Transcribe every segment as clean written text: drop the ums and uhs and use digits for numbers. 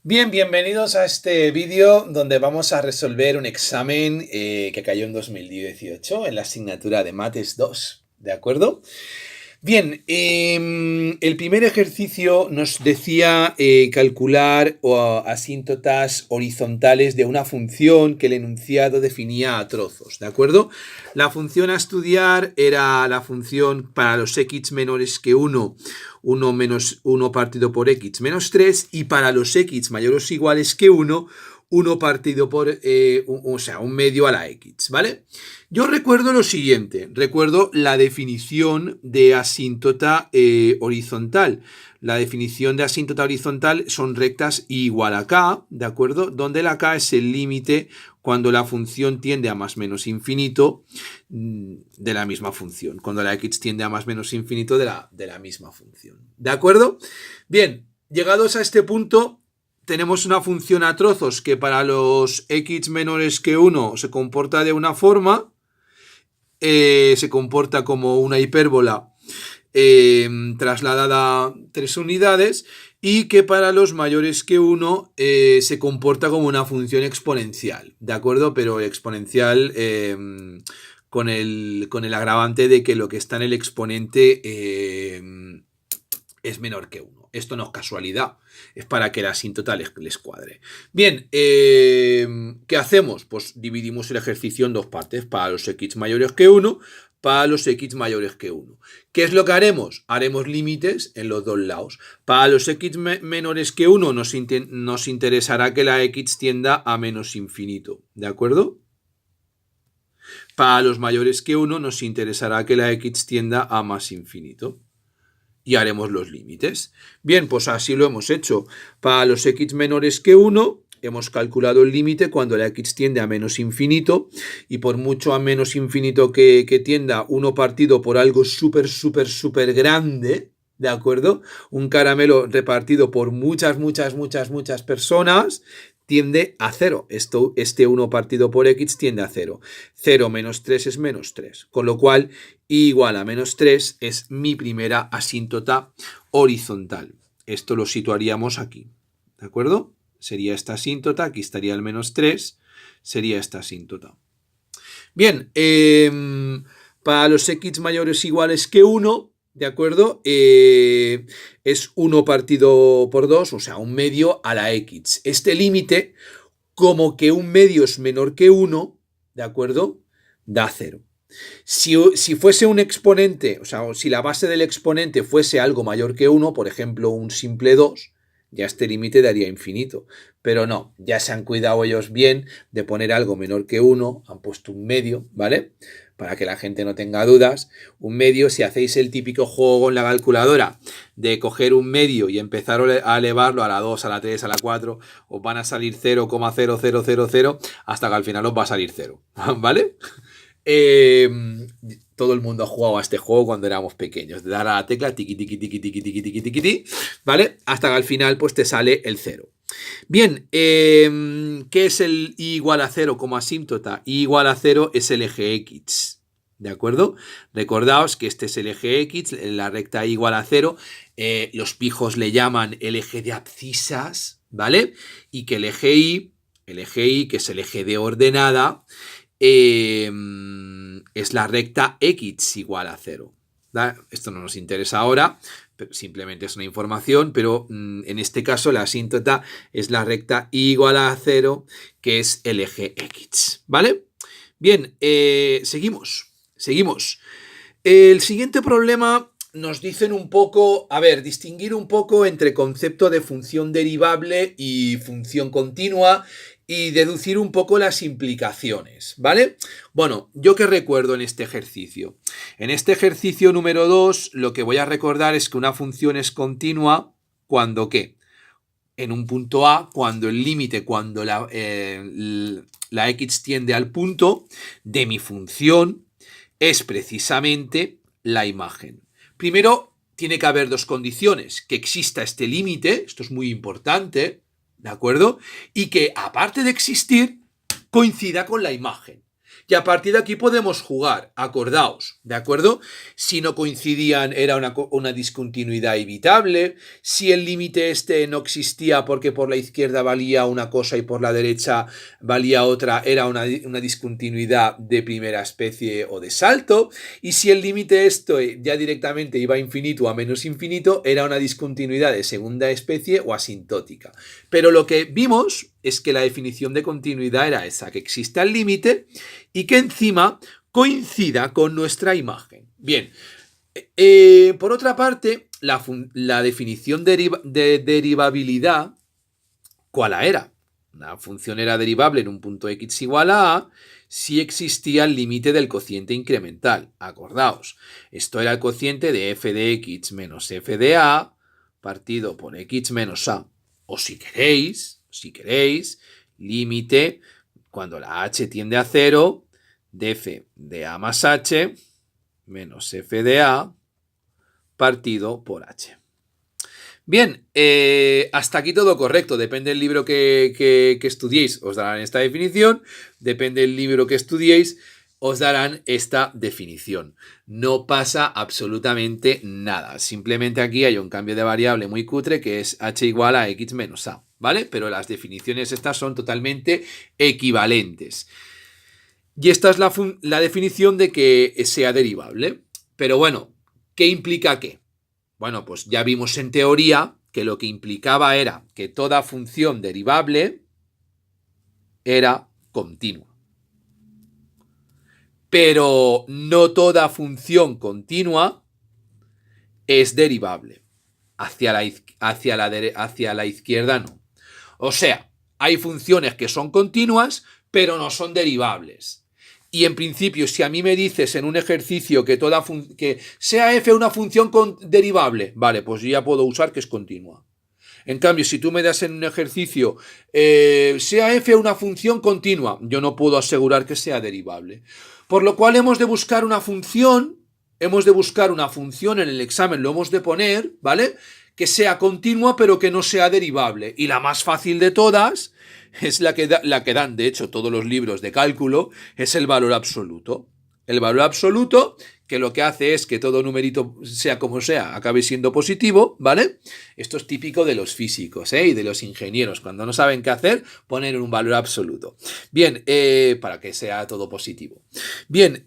Bien, bienvenidos a este vídeo donde vamos a resolver un examen que cayó en 2018 en la asignatura de Mates 2, ¿de acuerdo? Bien, el primer ejercicio nos decía calcular asíntotas horizontales de una función que el enunciado definía a trozos, ¿de acuerdo? La función a estudiar era la función para los x menores que 1 menos 1 partido por x menos 3, y para los x mayores o iguales que 1 partido por, o sea, un medio a la x, ¿vale? Yo recuerdo lo siguiente, recuerdo la definición de asíntota horizontal. La definición de asíntota horizontal son rectas y igual a k, ¿de acuerdo? Donde la k es el límite cuando la función tiende a más menos infinito de la misma función, cuando la x tiende a más menos infinito de la misma función, ¿de acuerdo? Bien, llegados a este punto, tenemos una función a trozos que para los x menores que 1 se comporta de una forma, se comporta como una hipérbola trasladada 3 unidades, y que para los mayores que 1 se comporta como una función exponencial, ¿de acuerdo? Pero exponencial con el agravante de que lo que está en el exponente es menor que 1. Esto no es casualidad, es para que la asíntota les cuadre. Bien, ¿qué hacemos? Pues dividimos el ejercicio en dos partes, para los x mayores que 1, para los x mayores que 1. ¿Qué es lo que haremos? Haremos límites en los dos lados. Para los x menores que 1 nos interesará que la x tienda a menos infinito, ¿de acuerdo? Para los mayores que 1 nos interesará que la x tienda a más infinito. Y haremos los límites. Bien, pues así lo hemos hecho. Para los x menores que 1, hemos calculado el límite cuando la x tiende a menos infinito, y por mucho a menos infinito que tienda 1 partido por algo súper grande, ¿de acuerdo? Un caramelo repartido por muchas personas tiende a 0. Este 1 partido por x tiende a 0. 0 menos 3 es menos 3. Con lo cual, igual a menos 3 es mi primera asíntota horizontal. Esto lo situaríamos aquí, ¿de acuerdo? Sería esta asíntota, aquí estaría el menos 3, sería esta asíntota. Bien, para los x mayores o iguales que 1, ¿de acuerdo? Es 1 partido por 2, o sea, un medio a la x. Este límite, como que un medio es menor que 1, ¿de acuerdo? Da 0. Si fuese un exponente, o sea, si la base del exponente fuese algo mayor que 1, por ejemplo, un simple 2, ya este límite daría infinito. Pero no, ya se han cuidado ellos bien de poner algo menor que 1, han puesto un medio, ¿vale? Para que la gente no tenga dudas. Un medio, si hacéis el típico juego en la calculadora de coger un medio y empezar a elevarlo a la 2, a la 3, a la 4, os van a salir 0,0000 hasta que al final os va a salir 0, ¿vale? Eh, Todo el mundo ha jugado a este juego cuando éramos pequeños, de dar a la tecla tiqui tiqui tiqui tiqui tiqui tiqui tiqui tiqui, ¿vale? Hasta que al final pues te sale el 0. Bien, ¿qué es el i igual a 0 como asíntota? I igual a 0 es el eje x, ¿de acuerdo? Recordaos que este es el eje x, la recta i igual a 0, los pijos le llaman el eje de abscisas, ¿vale? Y que el eje i, que es el eje de ordenada, es la recta x igual a 0. ¿Vale? Esto no nos interesa ahora, pero simplemente es una información, pero en este caso la asíntota es la recta igual a 0, que es el eje x, ¿vale? Bien, seguimos. El siguiente problema nos dicen un poco, distinguir un poco entre concepto de función derivable y función continua, y deducir un poco las implicaciones, ¿vale? Bueno, ¿yo qué recuerdo en este ejercicio? En este ejercicio número 2, lo que voy a recordar es que una función es continua cuando ¿qué? En un punto A, cuando el límite, cuando la x tiende al punto de mi función, es precisamente la imagen. Primero, tiene que haber dos condiciones: que exista este límite, esto es muy importante, ¿de acuerdo? Y que, aparte de existir, coincida con la imagen. Y a partir de aquí podemos jugar, acordaos, ¿de acuerdo? Si no coincidían era una discontinuidad evitable, si el límite este no existía porque por la izquierda valía una cosa y por la derecha valía otra, era una discontinuidad de primera especie o de salto, y si el límite esto ya directamente iba a infinito o a menos infinito, era una discontinuidad de segunda especie o asintótica. Pero lo que vimos es que la definición de continuidad era esa, que exista el límite y que encima coincida con nuestra imagen. Bien, por otra parte, la definición de derivabilidad, ¿cuál era? Una función era derivable en un punto x igual a si existía el límite del cociente incremental. Acordaos, esto era el cociente de f de x menos f de a partido por x menos a. O si queréis, límite cuando la h tiende a 0 de f de a más h menos f de a partido por h. Bien, hasta aquí todo correcto. Depende del libro que estudiéis, os darán esta definición. Depende del libro que estudiéis, os darán esta definición. No pasa absolutamente nada. Simplemente aquí hay un cambio de variable muy cutre que es h igual a x menos a, ¿vale? Pero las definiciones estas son totalmente equivalentes. Y esta es la definición de que sea derivable. Pero bueno, ¿qué implica qué? Bueno, pues ya vimos en teoría que lo que implicaba era que toda función derivable era continua. Pero no toda función continua es derivable. Hacia la izquierda no. O sea, hay funciones que son continuas, pero no son derivables. Y en principio, si a mí me dices en un ejercicio que sea f una función derivable, vale, pues yo ya puedo usar que es continua. En cambio, si tú me das en un ejercicio sea f una función continua, yo no puedo asegurar que sea derivable. Por lo cual hemos de buscar una función en el examen, lo hemos de poner, ¿vale? Que sea continua pero que no sea derivable. Y la más fácil de todas es la que dan, de hecho, todos los libros de cálculo, es el valor absoluto. El valor absoluto, que lo que hace es que todo numerito, sea como sea, acabe siendo positivo, ¿vale? Esto es típico de los físicos, y de los ingenieros. Cuando no saben qué hacer, ponen un valor absoluto. Bien, para que sea todo positivo. Bien,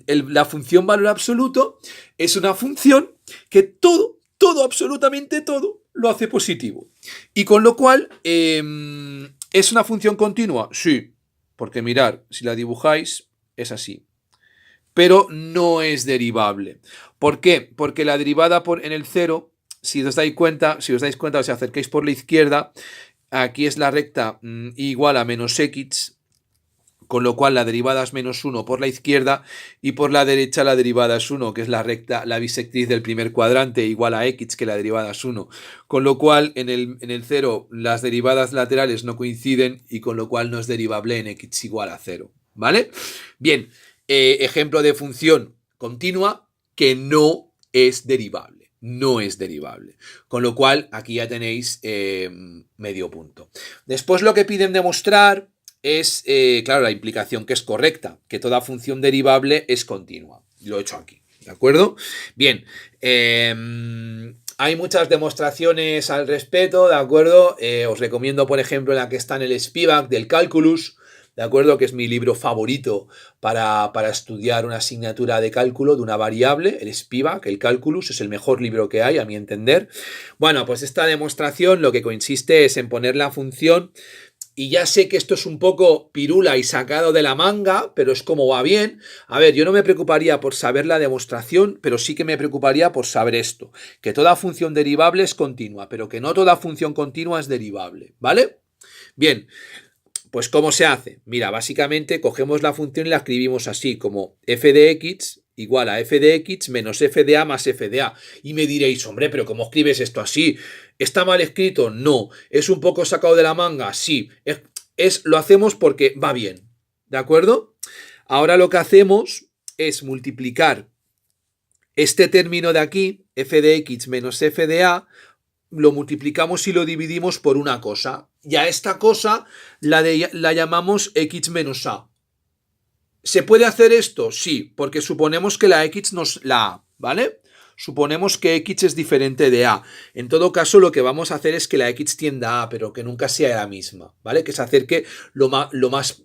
la función valor absoluto es una función que todo, absolutamente todo, lo hace positivo. Y con lo cual, ¿es una función continua? Sí, porque mirad, si la dibujáis, es así. Pero no es derivable. ¿Por qué? Porque la derivada en el 0, si os dais cuenta, o si acercáis por la izquierda, aquí es la recta igual a menos x, con lo cual la derivada es menos 1 por la izquierda, y por la derecha la derivada es 1, que es la recta, la bisectriz del primer cuadrante, igual a x, que la derivada es 1. Con lo cual en el 0 las derivadas laterales no coinciden y con lo cual no es derivable en x igual a 0. ¿Vale? Bien, ejemplo de función continua que no es derivable. No es derivable. Con lo cual aquí ya tenéis medio punto. Después lo que piden demostrar es, claro, la implicación que es correcta, que toda función derivable es continua. Lo he hecho aquí, ¿de acuerdo? Bien, hay muchas demostraciones al respecto, ¿de acuerdo? Os recomiendo, por ejemplo, la que está en el Spivak del Calculus, ¿de acuerdo? Que es mi libro favorito para estudiar una asignatura de cálculo de una variable, el Spivak, el Calculus, es el mejor libro que hay, a mi entender. Bueno, pues esta demostración lo que consiste es en poner la función. Y ya sé que esto es un poco pirula y sacado de la manga, pero es como va bien. A ver, yo no me preocuparía por saber la demostración, pero sí que me preocuparía por saber esto. Que toda función derivable es continua, pero que no toda función continua es derivable, ¿vale? Bien, pues ¿cómo se hace? Mira, básicamente cogemos la función y la escribimos así, como f de x igual a f de x menos f de a más f de a. Y me diréis, hombre, pero ¿cómo escribes esto así? ¿Está mal escrito? No. ¿Es un poco sacado de la manga? Sí. Lo hacemos porque va bien. ¿De acuerdo? Ahora lo que hacemos es multiplicar este término de aquí, f de x menos f de a, lo multiplicamos y lo dividimos por una cosa. Y a esta cosa la llamamos x menos a. ¿Se puede hacer esto? Sí, porque suponemos que la X no es la A, ¿vale? Suponemos que X es diferente de A. En todo caso, lo que vamos a hacer es que la X tienda a A, pero que nunca sea la misma, ¿vale? Que se acerque lo más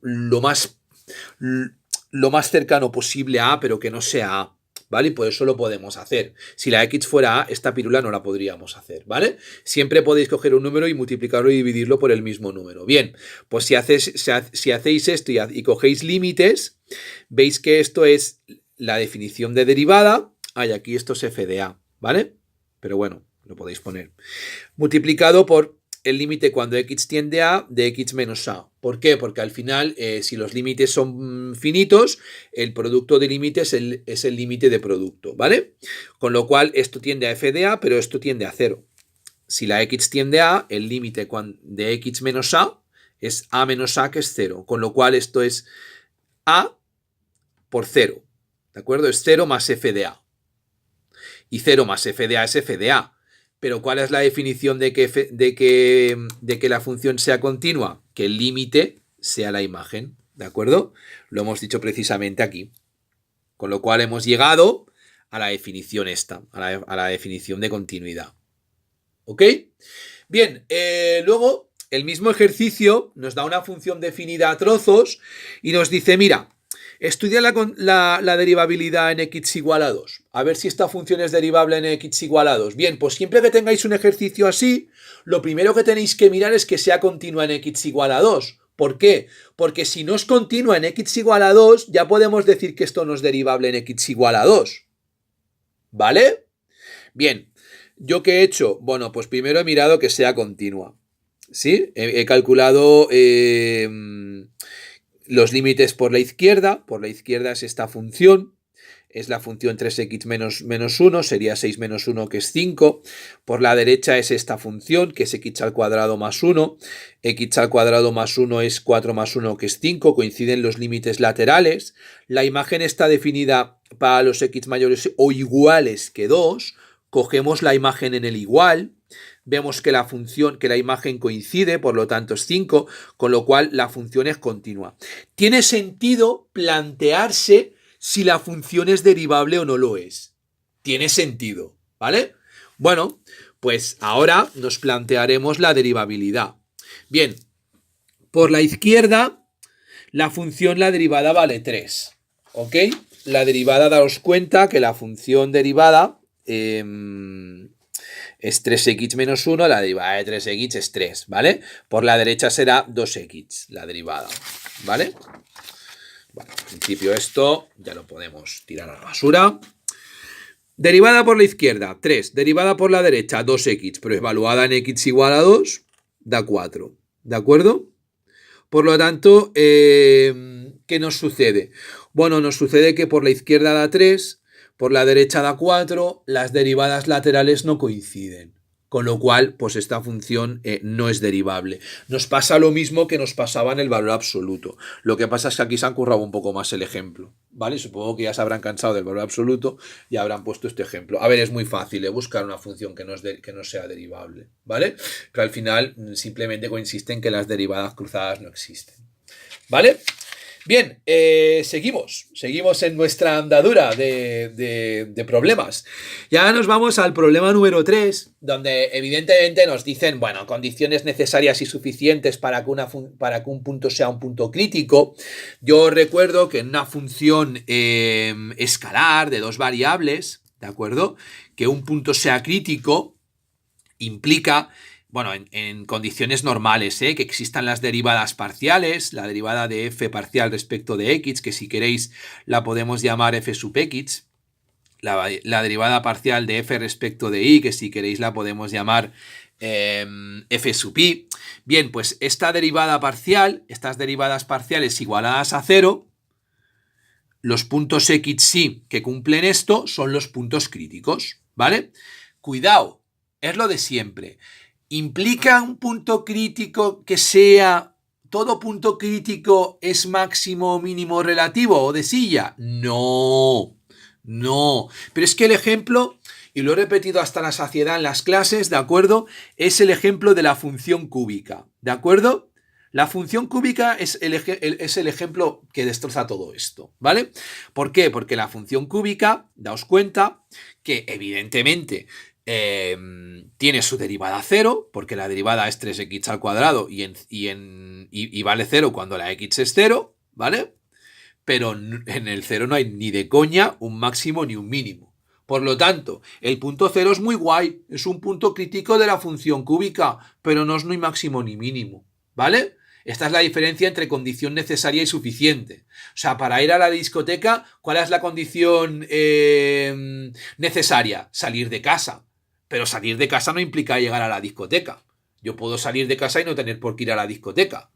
cercano posible a A, pero que no sea A, ¿vale? Y por eso lo podemos hacer. Si la X fuera A, esta pirula no la podríamos hacer, ¿vale? Siempre podéis coger un número y multiplicarlo y dividirlo por el mismo número. Bien, pues si hacéis esto y cogéis límites, veis que esto es la definición de derivada. Y aquí esto es f de a, ¿vale? Pero bueno, lo podéis poner. Multiplicado por el límite cuando x tiende a de x menos a. ¿Por qué? Porque al final, si los límites son finitos, el producto de límites es el límite de producto, ¿vale? Con lo cual, esto tiende a f de a, pero esto tiende a 0. Si la x tiende a, el límite de x menos a es a menos a, que es 0. Con lo cual, esto es a por 0. ¿De acuerdo? Es 0 más f de a. Y 0 más f de a es f de a. Pero ¿cuál es la definición de que la función sea continua? Que el límite sea la imagen, ¿de acuerdo? Lo hemos dicho precisamente aquí. Con lo cual hemos llegado a la definición esta, a la definición de continuidad. ¿Ok? Bien, luego el mismo ejercicio nos da una función definida a trozos y nos dice, mira, estudia la derivabilidad en x igual a 2. A ver si esta función es derivable en x igual a 2. Bien, pues siempre que tengáis un ejercicio así, lo primero que tenéis que mirar es que sea continua en x igual a 2. ¿Por qué? Porque si no es continua en x igual a 2, ya podemos decir que esto no es derivable en x igual a 2. ¿Vale? Bien, ¿yo qué he hecho? Bueno, pues primero he mirado que sea continua. ¿Sí? He calculado los límites por la izquierda es esta función, es la función 3x menos 1, sería 6 menos 1, que es 5. Por la derecha es esta función, que es x al cuadrado más 1. X al cuadrado más 1 es 4 más 1, que es 5. Coinciden los límites laterales. La imagen está definida para los x mayores o iguales que 2. Cogemos la imagen en el igual. Vemos que la imagen coincide, por lo tanto es 5, con lo cual la función es continua. Tiene sentido plantearse si la función es derivable o no lo es. Tiene sentido, ¿vale? Bueno, pues ahora nos plantearemos la derivabilidad. Bien, por la izquierda, la función, la derivada vale 3, ¿ok? La derivada, daos cuenta que la función derivada es 3x menos 1, la derivada de 3x es 3, ¿vale? Por la derecha será 2x, la derivada, ¿vale? Bueno, en principio esto ya lo podemos tirar a la basura. Derivada por la izquierda, 3. Derivada por la derecha, 2x, pero evaluada en x igual a 2, da 4, ¿de acuerdo? Por lo tanto, ¿qué nos sucede? Bueno, nos sucede que por la izquierda da 3, por la derecha da 4, las derivadas laterales no coinciden. Con lo cual, pues esta función no es derivable. Nos pasa lo mismo que nos pasaba en el valor absoluto. Lo que pasa es que aquí se han currado un poco más el ejemplo, ¿vale? Supongo que ya se habrán cansado del valor absoluto y habrán puesto este ejemplo. A ver, es muy fácil buscar una función que no sea derivable, ¿vale? Pero al final simplemente consiste en que las derivadas cruzadas no existen, ¿vale? Bien, seguimos en nuestra andadura de problemas. Ya nos vamos al problema número 3, donde evidentemente nos dicen, bueno, condiciones necesarias y suficientes para que un punto sea un punto crítico. Yo recuerdo que en una función escalar de dos variables, ¿de acuerdo? Que un punto sea crítico implica... Bueno, en condiciones normales, que existan las derivadas parciales, la derivada de f parcial respecto de x, que si queréis la podemos llamar f sub x, la derivada parcial de f respecto de y, que si queréis la podemos llamar f sub y. Bien, pues esta derivada parcial, estas derivadas parciales igualadas a 0, los puntos x, y que cumplen esto son los puntos críticos, ¿vale? Cuidado, es lo de siempre. ¿Implica un punto crítico que sea todo punto crítico es máximo o mínimo relativo o de silla? No. Pero es que el ejemplo, y lo he repetido hasta la saciedad en las clases, ¿de acuerdo? Es el ejemplo de la función cúbica, ¿de acuerdo? La función cúbica es el ejemplo que destroza todo esto, ¿vale? ¿Por qué? Porque la función cúbica, daos cuenta que evidentemente tiene su derivada 0, porque la derivada es 3x al cuadrado y vale 0 cuando la x es 0, ¿vale? Pero en el 0 no hay ni de coña un máximo ni un mínimo. Por lo tanto, el punto 0 es muy guay, es un punto crítico de la función cúbica, pero no es ni máximo ni mínimo, ¿vale? Esta es la diferencia entre condición necesaria y suficiente. O sea, para ir a la discoteca, ¿cuál es la condición necesaria? Salir de casa. Pero salir de casa no implica llegar a la discoteca. Yo puedo salir de casa y no tener por qué ir a la discoteca,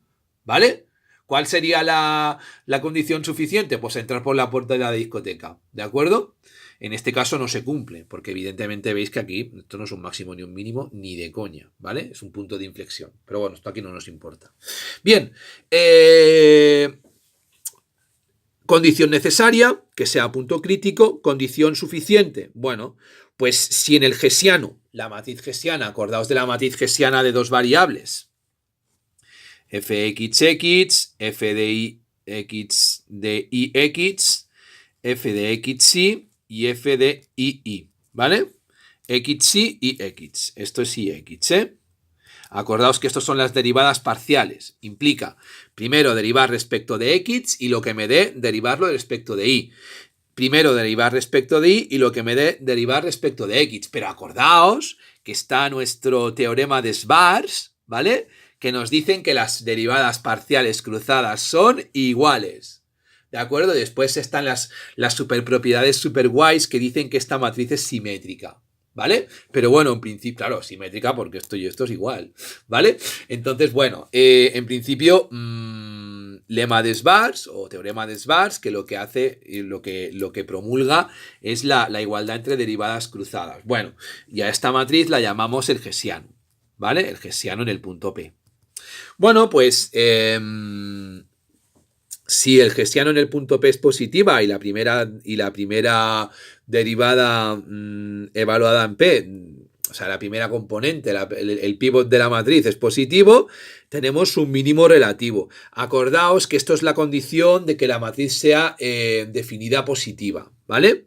¿vale? ¿Cuál sería la condición suficiente? Pues entrar por la puerta de la discoteca, ¿de acuerdo? En este caso no se cumple, porque evidentemente veis que aquí esto no es un máximo ni un mínimo, ni de coña, ¿vale? Es un punto de inflexión. Pero bueno, esto aquí no nos importa. Bien, condición necesaria, que sea punto crítico. Condición suficiente. Bueno, pues si en el hessiano, la matriz hessiana, acordaos de la matriz hessiana de dos variables, fxx, f de ix de ix, f de xy y f de ii, ¿vale? xy y x. Esto es ix, ¿eh? Acordaos que estos son las derivadas parciales. Implica, primero, derivar respecto de x y lo que me dé, derivarlo respecto de y. Primero, derivar respecto de y y lo que me dé, derivar respecto de x. Pero acordaos que está nuestro teorema de Schwarz, ¿vale? Que nos dicen que las derivadas parciales cruzadas son iguales. ¿De acuerdo? Después están las superpropiedades super guays que dicen que esta matriz es simétrica. ¿Vale? Pero bueno, en principio, claro, simétrica porque esto y esto es igual. ¿Vale? Entonces, bueno, en principio, lema de Schwarz o teorema de Schwarz, que lo que hace, lo que promulga es la igualdad entre derivadas cruzadas. Bueno, y a esta matriz la llamamos el hessiano. ¿Vale? El hessiano en el punto P. Bueno, pues si el hessiano en el punto P es positiva y la primera derivada evaluada en P, o sea, la primera componente, el pívot de la matriz es positivo, tenemos un mínimo relativo. Acordaos que esto es la condición de que la matriz sea definida positiva, ¿vale?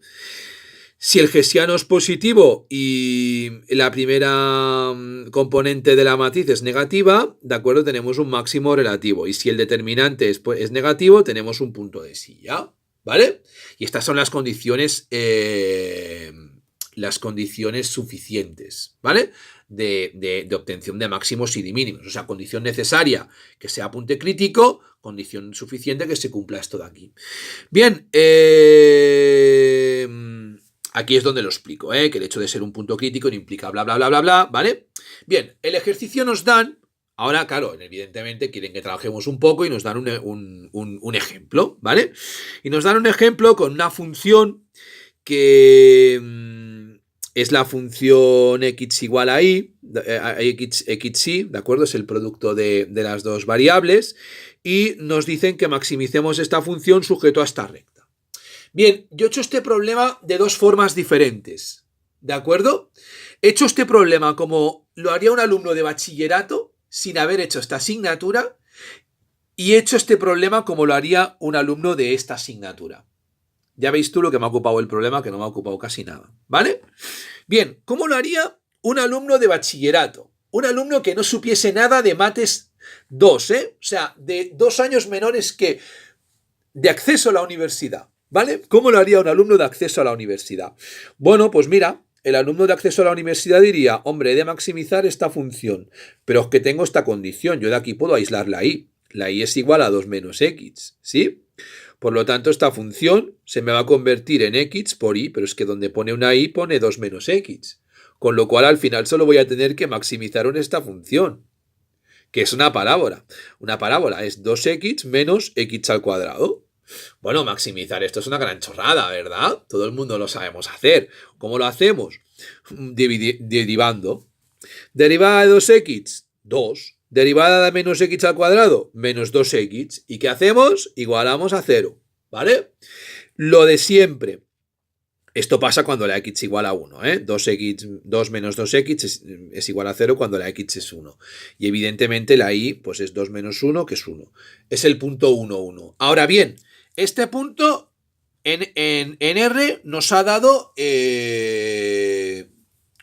Si el hessiano es positivo y la primera componente de la matriz es negativa, ¿de acuerdo? Tenemos un máximo relativo. Y si el determinante es negativo, tenemos un punto de silla, ¿vale? Y estas son las condiciones suficientes, ¿vale? De obtención de máximos y de mínimos. O sea, condición necesaria que sea punto crítico, condición suficiente que se cumpla esto de aquí. Bien, aquí es donde lo explico, que el hecho de ser un punto crítico no implica bla, bla, bla, bla, bla, ¿vale? Bien, el ejercicio nos dan, ahora, claro, evidentemente quieren que trabajemos un poco y nos dan un ejemplo, ¿vale? Y nos dan un ejemplo con una función que es la función x igual a y, xy, ¿de acuerdo? Es el producto de las dos variables y nos dicen que maximicemos esta función sujeto a esta recta. Bien, yo he hecho este problema de dos formas diferentes, ¿de acuerdo? He hecho este problema como lo haría un alumno de bachillerato sin haber hecho esta asignatura y he hecho este problema como lo haría un alumno de esta asignatura. Ya veis tú lo que me ha ocupado el problema, que no me ha ocupado casi nada, ¿vale? Bien, ¿cómo lo haría un alumno de bachillerato? Un alumno que no supiese nada de mates 2, O sea, de 2 años menores que de acceso a la universidad. ¿Vale? ¿Cómo lo haría un alumno de acceso a la universidad? Bueno, pues mira, el alumno de acceso a la universidad diría, hombre, he de maximizar esta función, pero es que tengo esta condición, yo de aquí puedo aislar la y. La y es igual a 2 menos x, ¿sí? Por lo tanto, esta función se me va a convertir en x por y, pero es que donde pone una y pone 2 menos x. Con lo cual, al final solo voy a tener que maximizar esta función, que es una parábola. Una parábola es 2x menos x al cuadrado. Bueno, maximizar esto es una gran chorrada, ¿verdad? Todo el mundo lo sabemos hacer. ¿Cómo lo hacemos? Derivando. Derivada de 2x, 2. Derivada de menos x al cuadrado, menos 2x. ¿Y qué hacemos? Igualamos a 0, ¿vale? Lo de siempre. Esto pasa cuando la x igual a 1, ¿eh? 2 menos 2x es igual a 0 cuando la x es 1. Y evidentemente la y pues es 2 menos 1, que es 1. Es el punto 1, 1. Ahora bien, este punto en R nos ha dado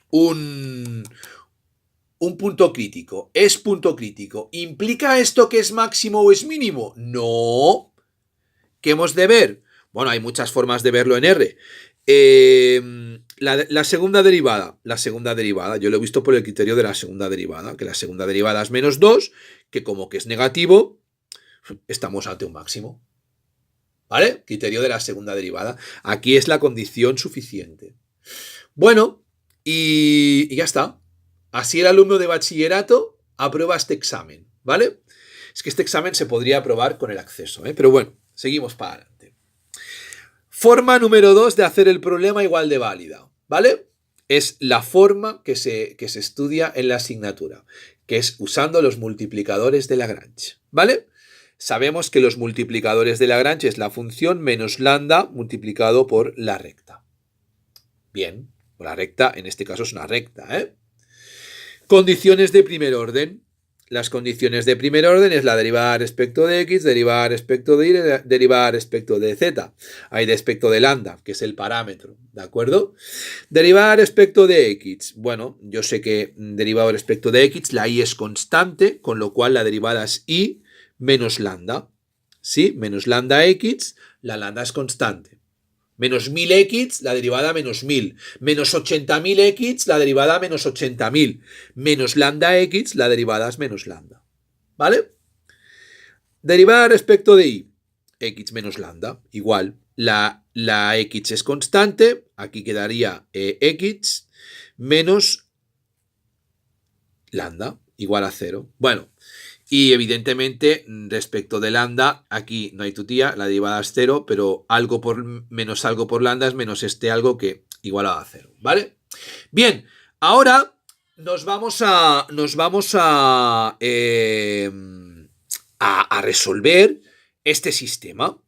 un punto crítico. Es punto crítico. ¿Implica esto que es máximo o es mínimo? No. ¿Qué hemos de ver? Bueno, hay muchas formas de verlo en R. La segunda derivada, yo lo he visto por el criterio de la segunda derivada, que la segunda derivada es menos 2, que como que es negativo, estamos ante un máximo. ¿Vale? Criterio de la segunda derivada. Aquí es la condición suficiente. Bueno, y ya está. Así el alumno de bachillerato aprueba este examen, ¿vale? Es que este examen se podría aprobar con el acceso, ¿eh? Pero bueno, seguimos para adelante. Forma número 2 de hacer el problema igual de válida, ¿vale? Es la forma que se estudia en la asignatura, que es usando los multiplicadores de Lagrange, ¿vale? Sabemos que los multiplicadores de Lagrange es la función menos lambda multiplicado por la recta. Bien, la recta en este caso es una recta, ¿eh? Condiciones de primer orden. Las condiciones de primer orden es la derivada respecto de x, derivada respecto de y, derivada respecto de z. Hay respecto de lambda, que es el parámetro, ¿de acuerdo? Derivada respecto de x. Bueno, yo sé que derivado respecto de x, la y es constante, con lo cual la derivada es y menos lambda. ¿Sí? Menos lambda x, la lambda es constante. Menos 1000x, la derivada menos 1000. Menos 80.000x, la derivada menos 80.000. Menos lambda x, la derivada es menos lambda. ¿Vale? Derivada respecto de y. X menos lambda. Igual. La x es constante. Aquí quedaría x menos lambda. Igual a 0. Bueno. Y evidentemente, respecto de lambda, aquí no hay tutía, la derivada es 0, pero algo por menos algo por lambda es menos este algo que igualado a 0, ¿vale? Bien, ahora nos vamos a resolver este sistema.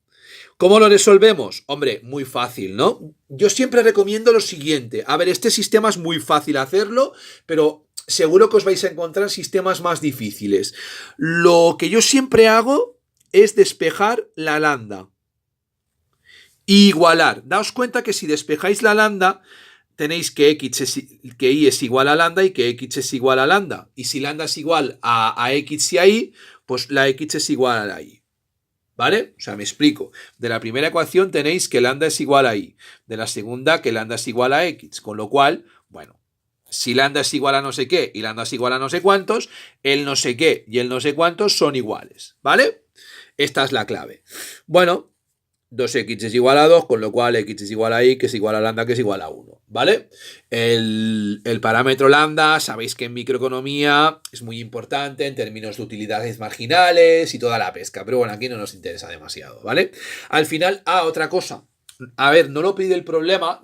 ¿Cómo lo resolvemos? Hombre, muy fácil, ¿no? Yo siempre recomiendo lo siguiente. A ver, este sistema es muy fácil hacerlo, pero seguro que os vais a encontrar sistemas más difíciles. Lo que yo siempre hago es despejar la lambda. Igualar. Daos cuenta que si despejáis la lambda, tenéis que y es igual a lambda y que x es igual a lambda. Y si lambda es igual a x y a y, pues la x es igual a la y. ¿Vale? O sea, me explico. De la primera ecuación tenéis que lambda es igual a y. De la segunda que lambda es igual a x. Con lo cual, bueno, si lambda es igual a no sé qué y lambda es igual a no sé cuántos, el no sé qué y el no sé cuántos son iguales. ¿Vale? Esta es la clave. Bueno, 2x es igual a 2, con lo cual x es igual a y, que es igual a lambda, que es igual a 1, ¿vale? El parámetro lambda, sabéis que en microeconomía es muy importante en términos de utilidades marginales y toda la pesca, pero bueno, aquí no nos interesa demasiado, ¿vale? Al final, otra cosa. A ver, no lo pide el problema,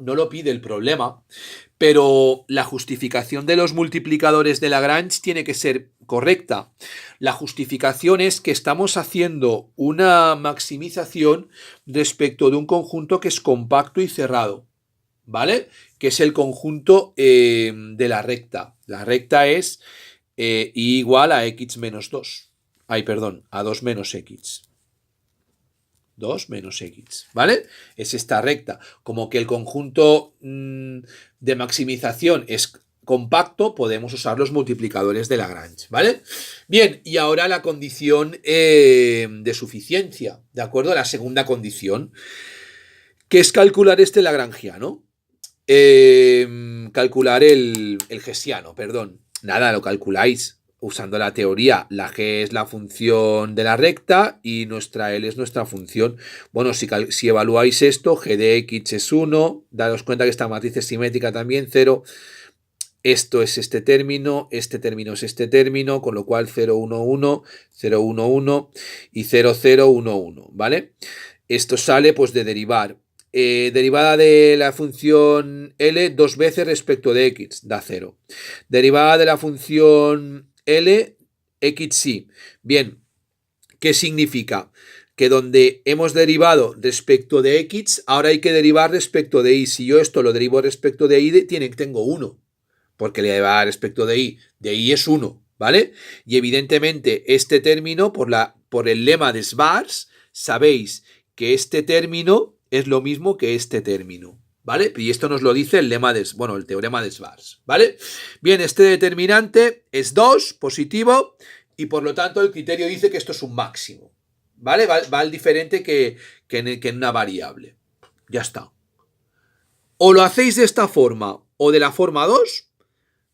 pero la justificación de los multiplicadores de Lagrange tiene que ser correcta. La justificación es que estamos haciendo una maximización respecto de un conjunto que es compacto y cerrado, ¿vale? Que es el conjunto de la recta. La recta es y igual a x menos 2. A 2 menos x. 2 menos x, ¿vale? Es esta recta. Como que el conjunto de maximización es compacto, podemos usar los multiplicadores de Lagrange, ¿vale? Bien, y ahora la condición de suficiencia, ¿de acuerdo? La segunda condición, que es calcular este lagrangiano. Calcular el hessiano, perdón. Nada, lo calculáis usando la teoría. La g es la función de la recta y nuestra L es nuestra función. Bueno, si evaluáis esto, g de x es 1, daros cuenta que esta matriz es simétrica también, 0. Esto es este término es este término, con lo cual 0, 1, 1, 0, 1, 1 y 0, 0, 1, 1, ¿vale? Esto sale pues de derivar. Derivada de la función L 2 veces respecto de x, da 0. Derivada de la función L, x y. Bien, ¿qué significa? que donde hemos derivado respecto de X, ahora hay que derivar respecto de Y. Si yo esto lo derivo respecto de Y, tengo 1, porque le va respecto de Y es 1, ¿vale? Y evidentemente este término, por el lema de Schwarz, sabéis que este término es lo mismo que este término, ¿vale? Y esto nos lo dice el teorema de Schwarz, ¿vale? Bien, este determinante es 2, positivo, y por lo tanto el criterio dice que esto es un máximo, ¿vale? Va al diferente que en una variable. Ya está. O lo hacéis de esta forma o de la forma 2,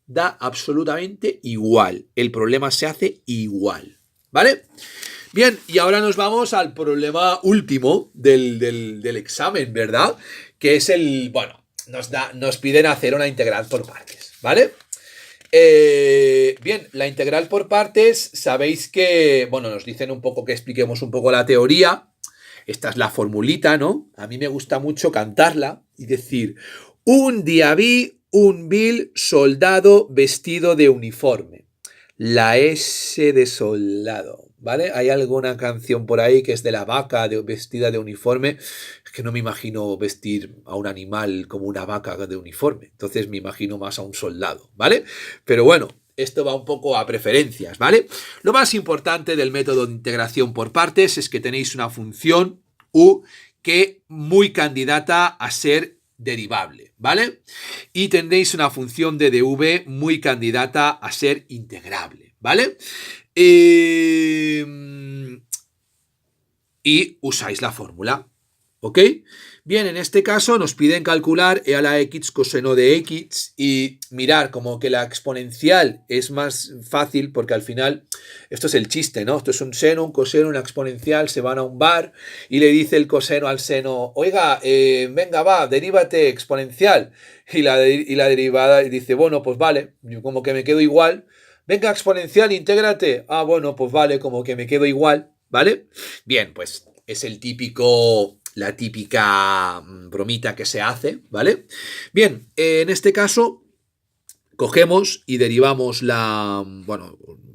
da absolutamente igual. El problema se hace igual, ¿vale? Bien, y ahora nos vamos al problema último del examen, ¿verdad? Que es nos piden hacer una integral por partes, ¿vale? Bien, la integral por partes, sabéis que, nos dicen un poco que expliquemos un poco la teoría. Esta es la formulita, ¿no? A mí me gusta mucho cantarla y decir, un día vi un vil soldado vestido de uniforme. La S de soldado, ¿vale? Hay alguna canción por ahí que es de la vaca vestida de uniforme. Es que no me imagino vestir a un animal como una vaca de uniforme. Entonces me imagino más a un soldado, ¿vale? Pero bueno, esto va un poco a preferencias, ¿vale? Lo más importante del método de integración por partes es que tenéis una función u que muy candidata a ser derivable, ¿vale? Y tendréis una función de dv muy candidata a ser integrable, ¿vale? Y usáis la fórmula, ¿ok? Bien, en este caso nos piden calcular e a la x coseno de x y mirar como que la exponencial es más fácil porque al final, esto es el chiste, ¿no? Esto es un seno, un coseno, una exponencial, se van a un bar y le dice el coseno al seno, oiga, venga, va, derívate exponencial. Y la derivada dice, bueno, pues vale, yo como que me quedo igual. Venga, exponencial, intégrate. Ah, bueno, pues vale, como que me quedo igual, ¿vale? Bien, pues es la típica bromita que se hace, ¿vale? Bien, en este caso cogemos y derivamos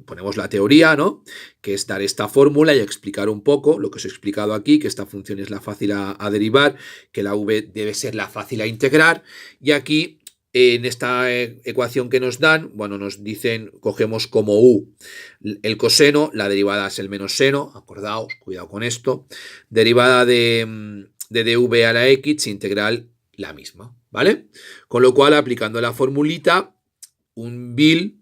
ponemos la teoría, ¿no? Que es dar esta fórmula y explicar un poco lo que os he explicado aquí, que esta función es la fácil a derivar, que la v debe ser la fácil a integrar, y aquí en esta ecuación que nos dan, nos dicen, cogemos como u el coseno, la derivada es el menos seno, acordaos, cuidado con esto, derivada de dv a la x, integral la misma, ¿vale? Con lo cual, aplicando la formulita, un vil,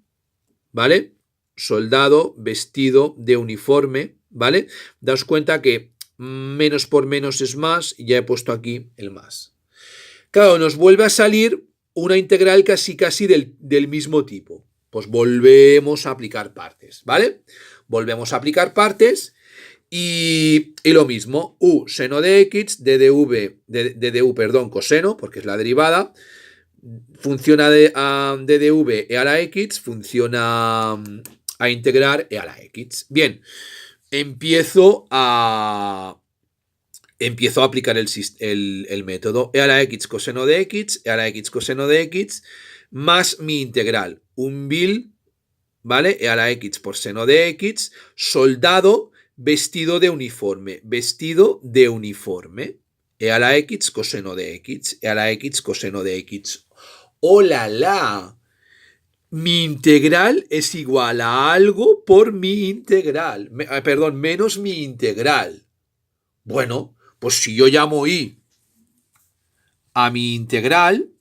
¿vale? Soldado vestido de uniforme, ¿vale? Daos cuenta que menos por menos es más, y ya he puesto aquí el más. Claro, nos vuelve a salir una integral casi del mismo tipo. Pues volvemos a aplicar partes, ¿vale? Volvemos a aplicar partes y lo mismo, u seno de x, de du, coseno, porque es la derivada, funciona de dv e a la x, funciona a integrar e a la x. Bien, empiezo a aplicar el método e a la x coseno de x, e a la x coseno de x, más mi integral, un vil, ¿vale? E a la x por seno de x, soldado vestido de uniforme, e a la x coseno de x, e a la x coseno de x. ¡Oh, la, la! Mi integral es igual a algo por mi integral, menos mi integral. Bueno, pues si yo llamo y a mi integral,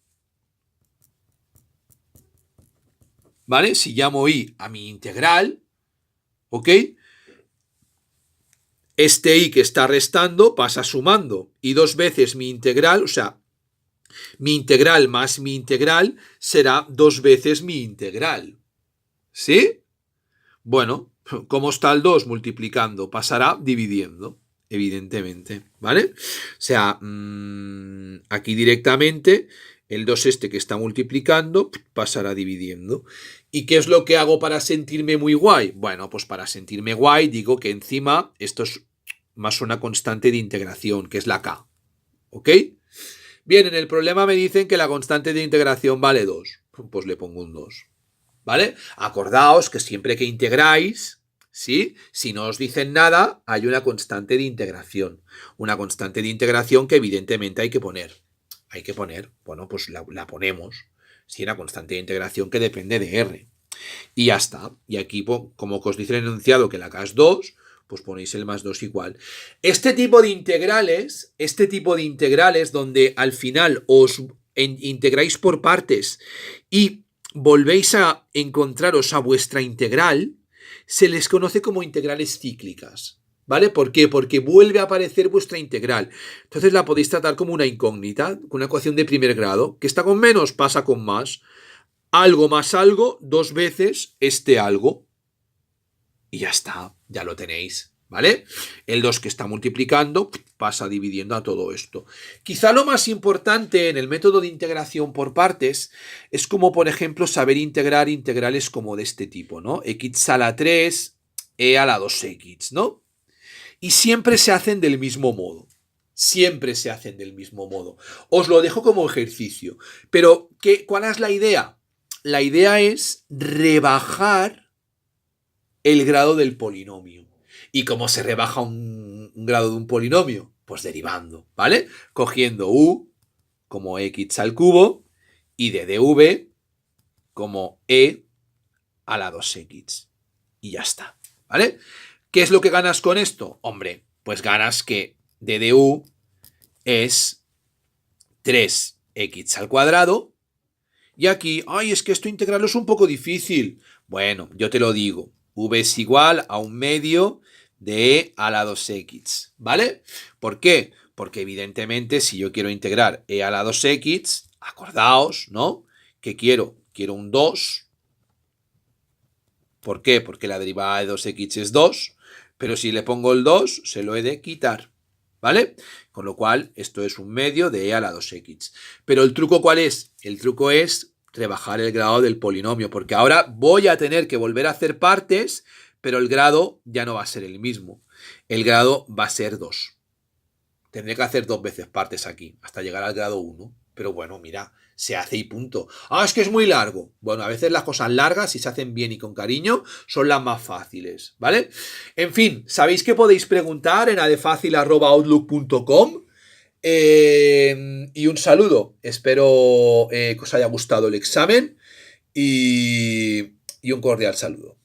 ¿vale? Si llamo y a mi integral, ¿ok? Este y que está restando pasa sumando y dos veces mi integral, o sea, mi integral más mi integral será dos veces mi integral. ¿Sí? Bueno, ¿cómo está el 2 multiplicando? Pasará dividiendo, evidentemente, ¿vale? O sea, aquí directamente el 2 que está multiplicando pasará dividiendo. ¿Y qué es lo que hago para sentirme muy guay? Bueno, pues para sentirme guay digo que encima esto es más una constante de integración, que es la k, ¿ok? Bien, en el problema me dicen que la constante de integración vale 2. Pues le pongo un 2. ¿Vale? Acordaos que siempre que integráis, ¿sí? Si no os dicen nada, hay una constante de integración. Una constante de integración que evidentemente hay que poner. Hay que poner, bueno, pues la ponemos. Sí, una constante de integración que depende de R. Y ya está. Y aquí, como os dice el enunciado que la K es 2, pues ponéis el más 2 igual. Este tipo de integrales donde al final os integráis por partes y volvéis a encontraros a vuestra integral, se les conoce como integrales cíclicas. ¿Vale? ¿Por qué? Porque vuelve a aparecer vuestra integral. Entonces la podéis tratar como una incógnita, una ecuación de primer grado, que está con menos, pasa con más. Algo más algo, 2 veces este algo. Y ya está, ya lo tenéis, ¿vale? El 2 que está multiplicando pasa dividiendo a todo esto. Quizá lo más importante en el método de integración por partes es como, por ejemplo, saber integrar integrales como de este tipo, ¿no? X a la 3, e a la 2x, ¿no? Y siempre se hacen del mismo modo. Siempre se hacen del mismo modo. Os lo dejo como ejercicio. Pero, ¿cuál es la idea? La idea es rebajar el grado del polinomio. ¿Y cómo se rebaja un grado de un polinomio? Pues derivando, ¿vale? Cogiendo u como x al cubo y de dv como e a la 2x. Y ya está, ¿vale? ¿Qué es lo que ganas con esto? Hombre, pues ganas que d de u es 3x al cuadrado. Y aquí, ay, es que esto integrarlo es un poco difícil. Bueno, yo te lo digo. V es igual a un medio de e a la 2x, ¿vale? ¿Por qué? Porque evidentemente si yo quiero integrar e a la 2x, acordaos, ¿no? Que quiero un 2. ¿Por qué? Porque la derivada de 2x es 2, pero si le pongo el 2, se lo he de quitar, ¿vale? Con lo cual, esto es un medio de e a la 2x. Pero el truco, ¿cuál es? El truco es rebajar el grado del polinomio, porque ahora voy a tener que volver a hacer partes, pero el grado ya no va a ser el mismo. El grado va a ser 2. Tendré que hacer 2 veces partes aquí, hasta llegar al grado 1. Pero bueno, mira, se hace y punto. Ah, es que es muy largo. Bueno, a veces las cosas largas, si se hacen bien y con cariño, son las más fáciles, ¿vale? En fin, sabéis que podéis preguntar en adefacil@outlook.com. Y un saludo. Espero que os haya gustado el examen y un cordial saludo.